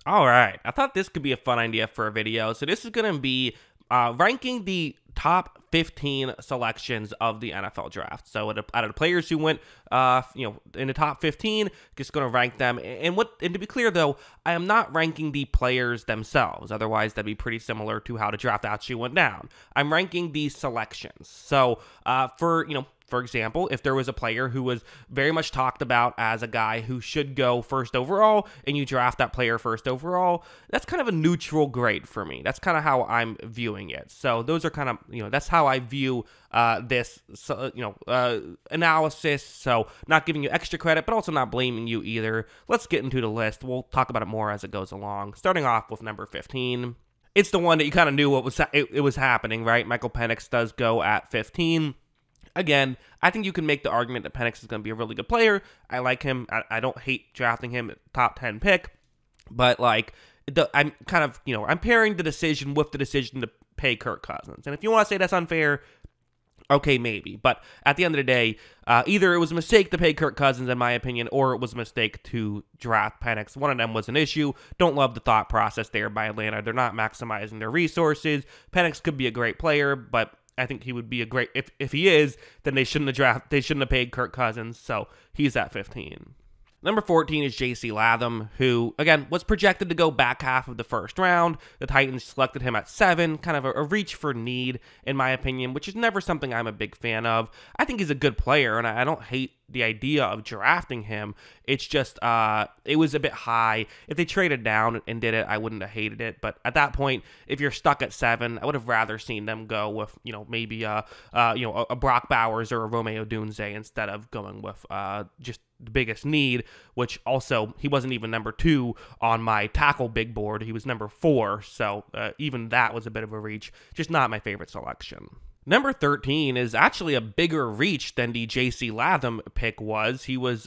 All right, I thought this could be a fun idea for a video. So this is going to be ranking the top 15 selections of the NFL draft. So out of the players who went, in the top 15, just going to rank them. And to be clear though, I am not ranking the players themselves. Otherwise, that'd be pretty similar to how the draft actually went down. I'm ranking the selections. So for example, if there was a player who was very much talked about as a guy who should go first overall, and you draft that player first overall, that's kind of a neutral grade for me. That's kind of how I'm viewing it. So those are kind of, that's how I view this, analysis. So not giving you extra credit, but also not blaming you either. Let's get into the list. We'll talk about it more as it goes along. Starting off with number 15. It's the one that you kind of knew what was it was happening, right? Michael Penix does go at 15. Again, I think you can make the argument that Penix is going to be a really good player. I like him. I don't hate drafting him at top 10 pick, but I'm kind of, I'm pairing the decision with the decision to pay Kirk Cousins. And if you want to say that's unfair, okay, maybe. But at the end of the day, either it was a mistake to pay Kirk Cousins, in my opinion, or it was a mistake to draft Penix. One of them was an issue. Don't love the thought process there by Atlanta. They're not maximizing their resources. Penix could be a great player, but I think he would be a great, if he is, then they shouldn't have paid Kirk Cousins, so he's at 15. Number 14 is J.C. Latham, who, again, was projected to go back half of the first round. The Titans selected him at 7, kind of a reach for need, in my opinion, which is never something I'm a big fan of. I think he's a good player, and I don't hate the idea of drafting him. It's just, it was a bit high. If they traded down and did it, I wouldn't have hated it. But at that point, if you're stuck at 7, I would have rather seen them go with, maybe a Brock Bowers or a Romeo Dunze instead of going with just the biggest need, which also, he wasn't even number 2 on my tackle big board. He was number 4, so even that was a bit of a reach. Just not my favorite selection. Number 13 is actually a bigger reach than the J.C. Latham pick was. He was,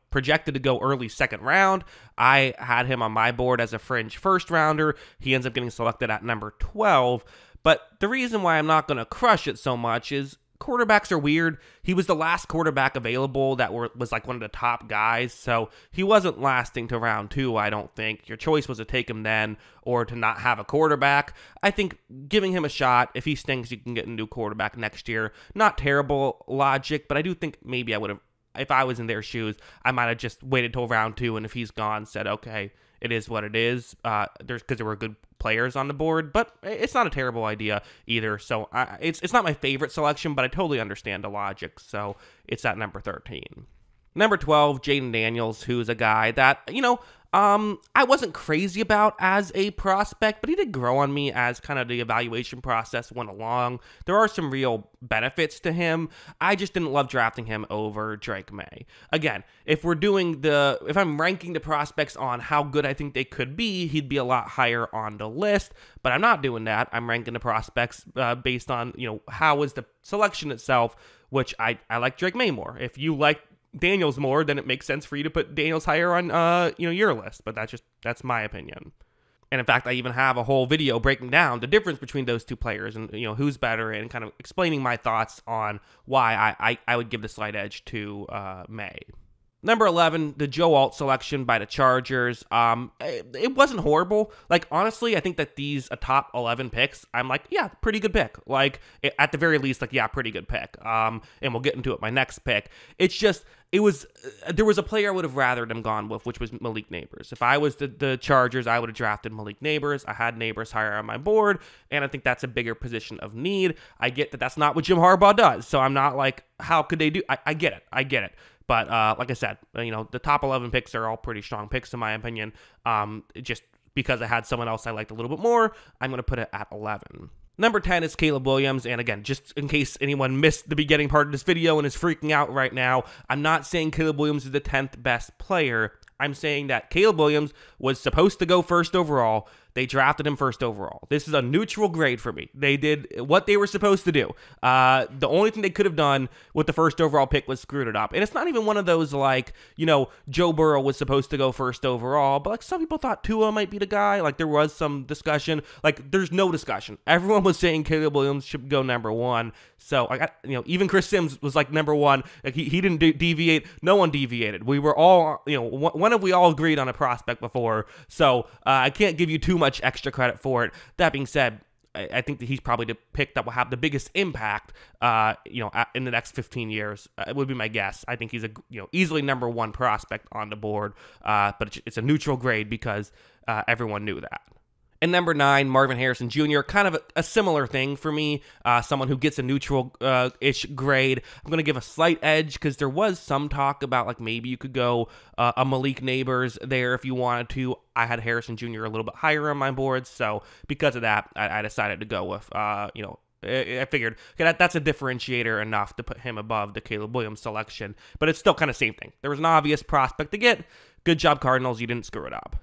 projected to go early second round. I had him on my board as a fringe first rounder. He ends up getting selected at number 12. But the reason why I'm not going to crush it so much is quarterbacks are weird. He was the last quarterback available that was like one of the top guys, so he wasn't lasting to round 2, I don't think. Your choice was to take him then or to not have a quarterback. I think giving him a shot, if he stinks, you can get a new quarterback next year. Not terrible logic, but I do think maybe I would have, if I was in their shoes, I might have just waited till round 2, and if he's gone, said, okay, it is what it is. Because there were good players on the board, but it's not a terrible idea either. So it's not my favorite selection, but I totally understand the logic. So it's at number 13. Number 12, Jaden Daniels, who's a guy that, I wasn't crazy about as a prospect, but he did grow on me as kind of the evaluation process went along. There are some real benefits to him. I just didn't love drafting him over Drake May. Again, if I'm ranking the prospects on how good I think they could be, he'd be a lot higher on the list, but I'm not doing that. I'm ranking the prospects based on, how was the selection itself, which I like Drake May more. If you like Daniels more, then it makes sense for you to put Daniels higher on your list, but that's my opinion. And in fact, I even have a whole video breaking down the difference between those two players and who's better, and kind of explaining my thoughts on why I would give the slight edge to May. Number 11, the Joe Alt selection by the Chargers. It wasn't horrible. Like, honestly, I think that these top 11 picks, I'm like, yeah, pretty good pick. Like, at the very least, like, yeah, pretty good pick. And we'll get into it, my next pick. It's just, there was a player I would have rather them gone with, which was Malik Neighbors. If I was the Chargers, I would have drafted Malik Neighbors. I had Neighbors higher on my board, and I think that's a bigger position of need. I get that that's not what Jim Harbaugh does, so I'm not like, how could they do? I get it. But like I said, the top 11 picks are all pretty strong picks in my opinion. Just because I had someone else I liked a little bit more, I'm going to put it at 11. Number 10 is Caleb Williams, and again, just in case anyone missed the beginning part of this video and is freaking out right now, I'm not saying Caleb Williams is the 10th best player. I'm saying that Caleb Williams was supposed to go first overall. They drafted him first overall. This is a neutral grade for me. They did what they were supposed to do. The only thing they could have done with the first overall pick was screwed it up. And it's not even one of those like, Joe Burrow was supposed to go first overall, but like some people thought Tua might be the guy. Like there was some discussion. Like there's no discussion. Everyone was saying Caleb Williams should go number 1. So even Chris Sims was like number 1. Like he didn't deviate. No one deviated. We were all, when have we all agreed on a prospect before? So I can't give you too much extra credit for it. That being said, I think that he's probably the pick that will have the biggest impact, in the next 15 years. It would be my guess. I think he's easily number 1 prospect on the board, but it's a neutral grade because everyone knew that. And number 9, Marvin Harrison Jr., kind of a similar thing for me, someone who gets a neutral-ish grade. I'm going to give a slight edge because there was some talk about like maybe you could go a Malik Neighbors there if you wanted to. I had Harrison Jr. a little bit higher on my board, so because of that, I decided to go with, I figured okay, that's a differentiator enough to put him above the Caleb Williams selection, but it's still kind of same thing. There was an obvious prospect to get. Good job, Cardinals. You didn't screw it up.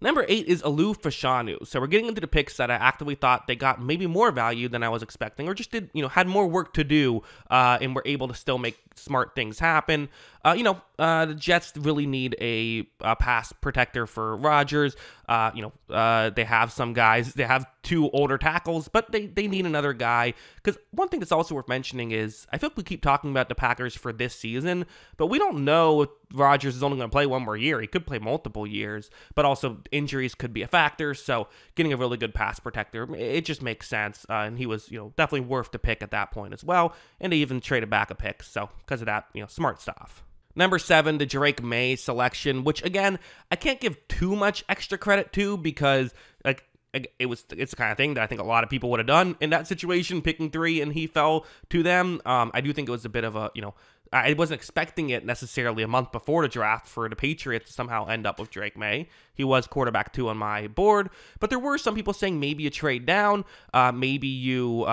Number 8 is Alu Fashanu. So we're getting into the picks that I actively thought they got maybe more value than I was expecting, or just did, had more work to do, and were able to still make smart things happen. The Jets really need a pass protector for Rodgers. They have some guys. They have 2 older tackles, but they need another guy. Because one thing that's also worth mentioning is I feel like we keep talking about the Packers for this season, but we don't know if Rodgers is only going to play 1 more year. He could play multiple years, but also injuries could be a factor. So getting a really good pass protector, it just makes sense. And he was, definitely worth the pick at that point as well. And they even traded back a pick. So because of that, smart stuff. Number 7, the Drake May selection, which again, I can't give too much extra credit to because it's the kind of thing that I think a lot of people would have done in that situation, picking 3 and he fell to them. I do think it was a bit of a, I wasn't expecting it necessarily a month before the draft for the Patriots to somehow end up with Drake May. He was quarterback 2 on my board, but there were some people saying maybe you trade down, maybe you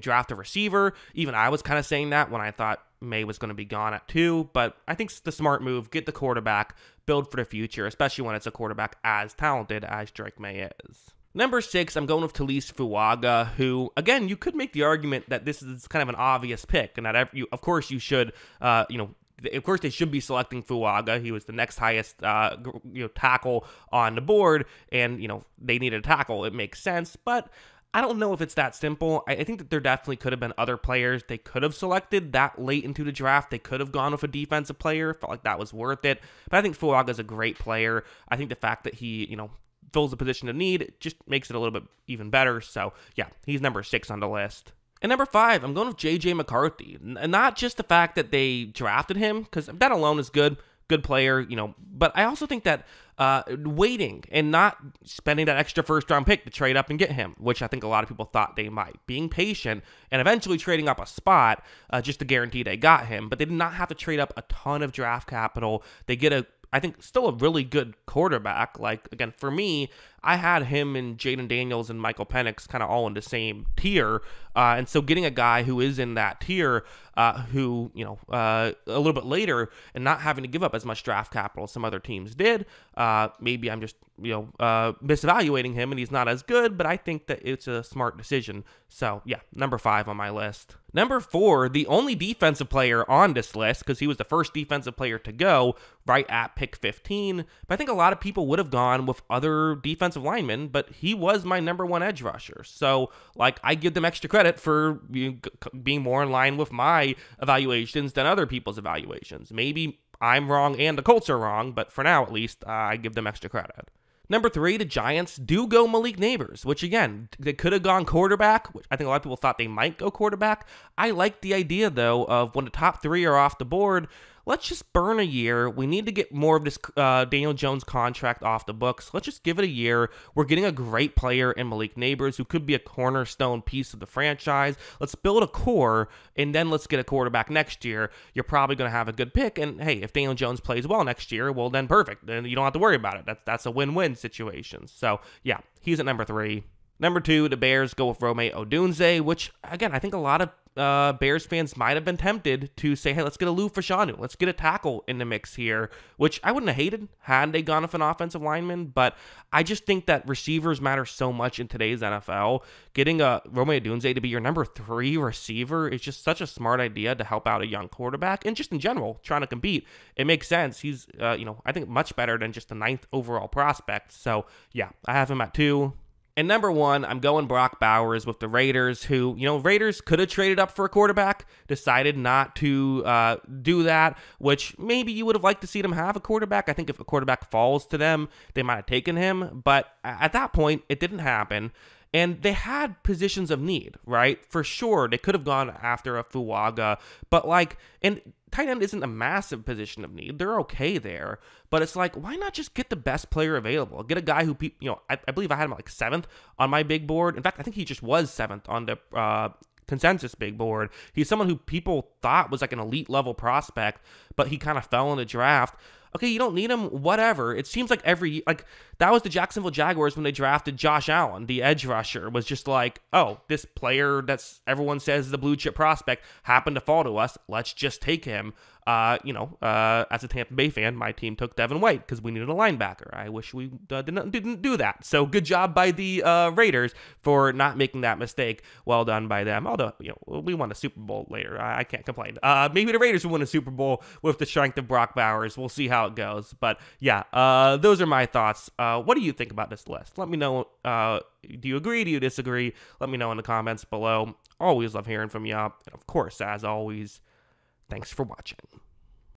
draft a receiver. Even I was kind of saying that when I thought May was going to be gone at 2, but I think it's the smart move. Get the quarterback, build for the future, especially when it's a quarterback as talented as Drake May is. Number 6, I'm going with Talise Fuaga, who, again, you could make the argument that this is kind of an obvious pick, and that, of course, you should, of course, they should be selecting Fuaga. He was the next highest, tackle on the board, and, they needed a tackle. It makes sense, but I don't know if it's that simple. I think that there definitely could have been other players they could have selected that late into the draft. They could have gone with a defensive player. Felt like that was worth it. But I think Fuaga is a great player. I think the fact that he, fills the position of need just makes it a little bit even better. So, yeah, he's number 6 on the list. And number 5, I'm going with J.J. McCarthy. And not just the fact that they drafted him, because that alone is good player, but I also think that waiting and not spending that extra first-round pick to trade up and get him, which I think a lot of people thought they might, being patient and eventually trading up a spot just to guarantee they got him, but they did not have to trade up a ton of draft capital. They get I think still a really good quarterback. Like, again, for me, I had him and Jaden Daniels and Michael Penix kind of all in the same tier. And so getting a guy who is in that tier, who, a little bit later and not having to give up as much draft capital as some other teams did, maybe I'm just, misevaluating him and he's not as good, but I think that it's a smart decision. So, yeah, number 5 on my list. Number 4, the only defensive player on this list, because he was the first defensive player to go right at pick 15. But I think a lot of people would have gone with other defensive linemen, but he was my number 1 edge rusher. So, I give them extra credit for being more in line with my evaluations than other people's evaluations. Maybe I'm wrong and the Colts are wrong, but for now, at least, I give them extra credit. Number 3, the Giants do go Malik Neighbors, which again, they could have gone quarterback, which I think a lot of people thought they might go quarterback. I like the idea, though, of when the top 3 are off the board, let's just burn a year. We need to get more of this Daniel Jones contract off the books. Let's just give it a year. We're getting a great player in Malik Neighbors who could be a cornerstone piece of the franchise. Let's build a core, and then let's get a quarterback next year. You're probably going to have a good pick, and hey, if Daniel Jones plays well next year, well, then perfect. Then you don't have to worry about it. That's a win-win situation. So, yeah, he's at number 3. Number 2, the Bears go with Rome Odunze, which, again, I think a lot of Bears fans might have been tempted to say, hey, let's get a Lou Fashanu. Let's get a tackle in the mix here, which I wouldn't have hated had they gone with an offensive lineman. But I just think that receivers matter so much in today's NFL. Getting a Rome Odunze to be your number 3 receiver is just such a smart idea to help out a young quarterback. And just in general, trying to compete, it makes sense. He's, I think much better than just the 9th overall prospect. So, yeah, I have him at 2. And number 1, I'm going Brock Bowers with the Raiders, who, Raiders could have traded up for a quarterback, decided not to do that, which maybe you would have liked to see them have a quarterback. I think if a quarterback falls to them, they might have taken him. But at that point, it didn't happen. And they had positions of need, right? For sure, they could have gone after a Fuaga, but and tight end isn't a massive position of need. They're okay there, but it's like, why not just get the best player available? Get a guy who, I believe I had him 7th on my big board. In fact, I think he just was 7th on the consensus big board. He's someone who people thought was an elite level prospect, but he kind of fell in the draft. Okay, you don't need him, whatever. It seems like that was the Jacksonville Jaguars when they drafted Josh Allen, the edge rusher, was just this player that's everyone says is the blue chip prospect happened to fall to us. Let's just take him. As a Tampa Bay fan, my team took Devin White because we needed a linebacker. I wish we didn't do that. So good job by the Raiders for not making that mistake. Well done by them. Although, we won a Super Bowl later. I can't complain. Maybe the Raiders will win a Super Bowl with the strength of Brock Bowers. We'll see how it goes. But yeah, those are my thoughts. What do you think about this list? Let me know. Do you agree? Do you disagree? Let me know in the comments below. Always love hearing from you. And of course, as always, thanks for watching.